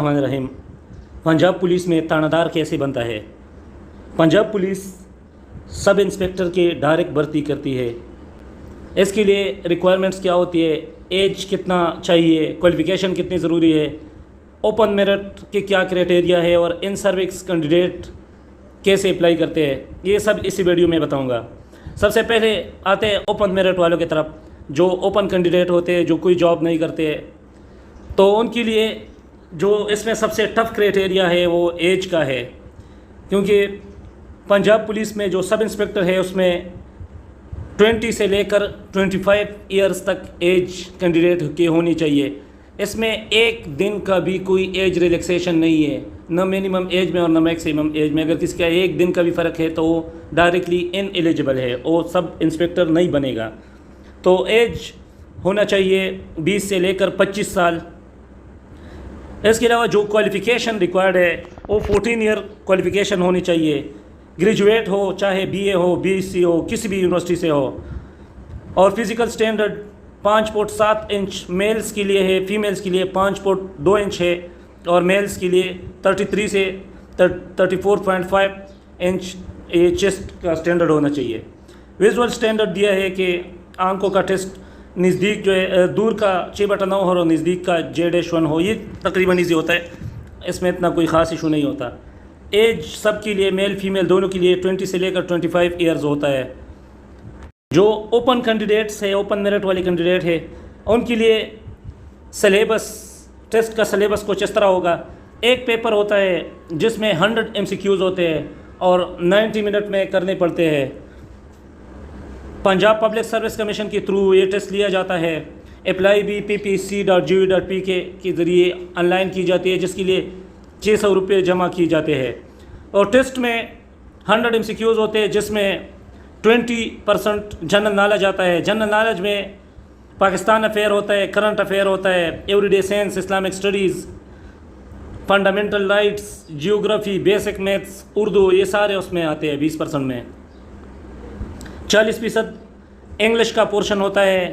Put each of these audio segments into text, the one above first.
रहीम। Punjab police में थानादार कैसे बनता है? पंजाब पुलिस सब इंस्पेक्टर की डायरेक्ट भर्ती करती है। इसके लिए रिक्वायरमेंट्स क्या होती है, एज कितना चाहिए, क्वालिफ़िकेशन कितनी ज़रूरी है, ओपन मेरिट के क्या क्राइटेरिया है और इन सर्विस कैंडिडेट कैसे अप्लाई करते हैं, ये सब इसी वीडियो में बताऊंगा। सबसे पहले आते हैं ओपन मेरिट वालों की तरफ। जो ओपन कैंडिडेट होते हैं, जो कोई जॉब नहीं करते, तो उनके लिए जो इसमें सबसे टफ़ क्राइटेरिया है वो एज का है, क्योंकि पंजाब पुलिस में जो सब इंस्पेक्टर है उसमें 20 से लेकर 25 ईयर्स तक एज कैंडिडेट की होनी चाहिए। इसमें एक दिन का भी कोई एज रिलैक्सेशन नहीं है, न मिनिमम एज में और न मैक्सिमम एज में। अगर किसी का एक दिन का भी फ़र्क है तो वो डायरेक्टली इनएलिजिबल है, वो सब इंस्पेक्टर नहीं बनेगा। तो एज होना चाहिए 20 से लेकर 25 साल। इसके अलावा जो क्वालिफ़िकेशन रिक्वायर्ड है वो 14 ईयर क्वालिफ़िकेशन होनी चाहिए। ग्रेजुएट हो, चाहे बीए हो, बीएससी हो, किसी भी यूनिवर्सिटी से हो। और physical standard 5 foot 7 inch males के लिए है, फीमेल्स के लिए 5 फुट 2 इंच है, और मेल्स के लिए 33 से 34.5 इंच ये चेस्ट का स्टैंडर्ड होना चाहिए। विजुअल स्टैंडर्ड दिया है कि आंखों का टेस्ट नज़दीक जो है, दूर का 6/9 हो और नज़दीक का J-1 हो, ये तकरीबन ईजी होता है, इसमें इतना कोई ख़ास इशू नहीं होता। एज सब के लिए, मेल फीमेल दोनों के लिए 20 से लेकर 25 ईयर्स होता है। जो ओपन कैंडिडेट्स है, ओपन मेरिट वाले कैंडिडेट है, उनके लिए सिलेबस, टेस्ट का सिलेबस कुछ इस तरह होगा। एक पेपर होता है जिसमें 100 MCQs होते हैं और 90 मिनट में करने पड़ते हैं। पंजाब पब्लिक सर्विस कमीशन के थ्रू ये टेस्ट लिया जाता है। अप्लाई भी ppc.gov.pk के ज़रिए ऑनलाइन की जाती है, जिसके लिए 600 रुपये जमा किए जाते हैं। और टेस्ट में 100 MCQs होते हैं, जिसमें 20% जनरल नॉलेज आता है। जनरल नॉलेज में पाकिस्तान अफेयर होता है, करंट अफेयर होता है, everyday science, Islamic studies, fundamental rights, geography, basic maths, Urdu, ये सारे उसमें आते हैं 20% में। 40% इंग्लिश का पोर्शन होता है।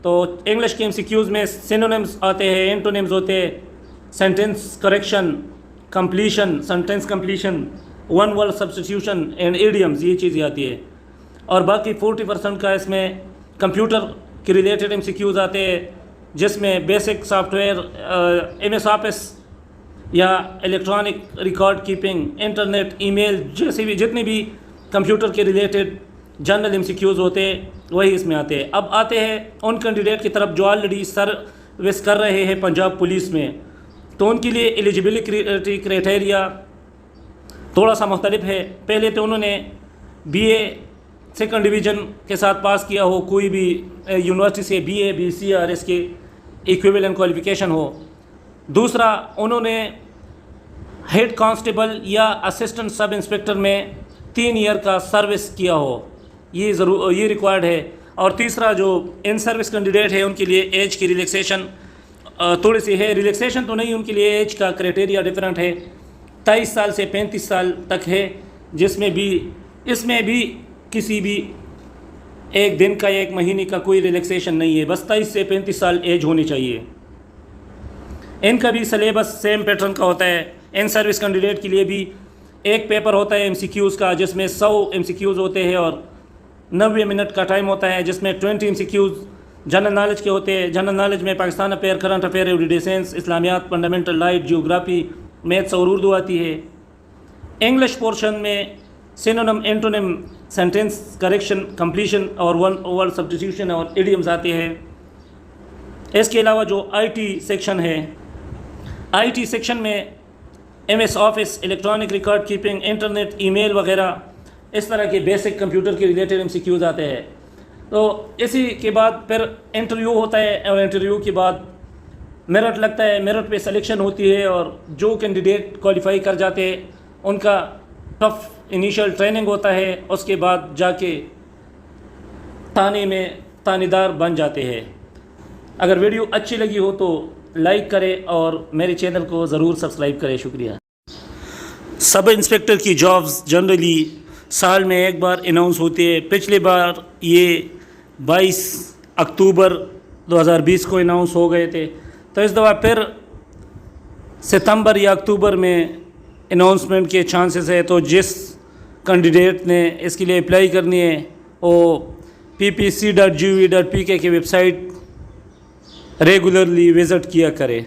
तो इंग्लिश के MCQs में सिनोनिम्स आते हैं, एंटोनिम्स होते हैं, sentence correction, completion, sentence completion, one word substitution and idioms, ये चीज़ें आती है। और बाकी 40% का इसमें कंप्यूटर के रिलेटेड MCQs आते हैं, जिसमें बेसिक सॉफ्टवेयर, MS ऑफिस या electronic record keeping, internet, email, जैसे भी जितने भी कंप्यूटर के रिलेटेड जनरल MCQs होते हैं वही इसमें आते हैं। अब आते हैं उन कैंडिडेट की तरफ जो ऑलरेडी सर्विस कर रहे हैं पंजाब पुलिस में। तो उनके लिए एलिजिबिलिटी क्राइटेरिया थोड़ा सा मुख्तलिफ है। पहले तो उन्होंने BA सेकंड डिवीज़न के साथ पास किया हो, कोई भी यूनिवर्सिटी से BA BC और इसके इक्विवेलेंट क्वालिफ़िकेशन हो। दूसरा, उन्होंने हेड कांस्टेबल या असिस्टेंट सब इंस्पेक्टर में 3 ईयर का सर्विस किया हो, ये रिक्वायर्ड है। और तीसरा, जो इन सर्विस कैंडिडेट है उनके लिए एज की रिलैक्सेशन थोड़ी सी है। रिलैक्सेशन तो नहीं, उनके लिए एज का क्राइटेरिया डिफरेंट है। 23 साल से 35 साल तक है, जिसमें भी इसमें भी किसी भी एक दिन का या एक महीने का कोई रिलैक्सेशन नहीं है, बस 23 से 35 साल एज होनी चाहिए। इनका भी सिलेबस सेम पैटर्न का होता है। इन सर्विस कैंडिडेट के लिए भी एक पेपर होता है MCQs का, जिसमें 100 MCQs होते हैं और 90 मिनट का टाइम होता है, जिसमें 20 MCQs जनरल नॉलेज के होते हैं। जनरल नॉलेज में Pakistan affair, current affair, everyday science, इस्लामियात, फंडामेंटल राइट, जियोग्राफी, मैथ्स और उर्दू आती है। इंग्लिश पोर्शन में synonym, antonym, sentence correction, completion और वन वर्ड सब्स्टिट्यूशन और इडियम्स आते हैं। इसके अलावा जो IT सेक्शन है, IT सेक्शन में MS office, electronic record keeping, internet, email वगैरह, इस तरह के बेसिक कंप्यूटर के रिलेटेड MCQs आते हैं। तो इसी के बाद फिर इंटरव्यू होता है, और इंटरव्यू के बाद मेरिट लगता है। मेरिट पे सिलेक्शन होती है, और जो कैंडिडेट क्वालिफाई कर जाते हैं उनका टफ इनिशियल ट्रेनिंग होता है। उसके बाद जाके थाने में थानेदार बन जाते हैं। अगर वीडियो अच्छी लगी हो तो लाइक करें और मेरे चैनल को ज़रूर सब्सक्राइब करें। शुक्रिया। सब इंस्पेक्टर की जॉब्स जनरली साल में एक बार अनाउंस होती है। पिछली बार ये 22 अक्टूबर 2020 को अनाउंस हो गए थे। तो इस दफ़ा फिर सितंबर या अक्टूबर में अनाउंसमेंट के चांसेस है। तो जिस कैंडिडेट ने इसके लिए अप्लाई करनी है वो ppc.gov.pk की वेबसाइट रेगुलरली विज़िट किया करे।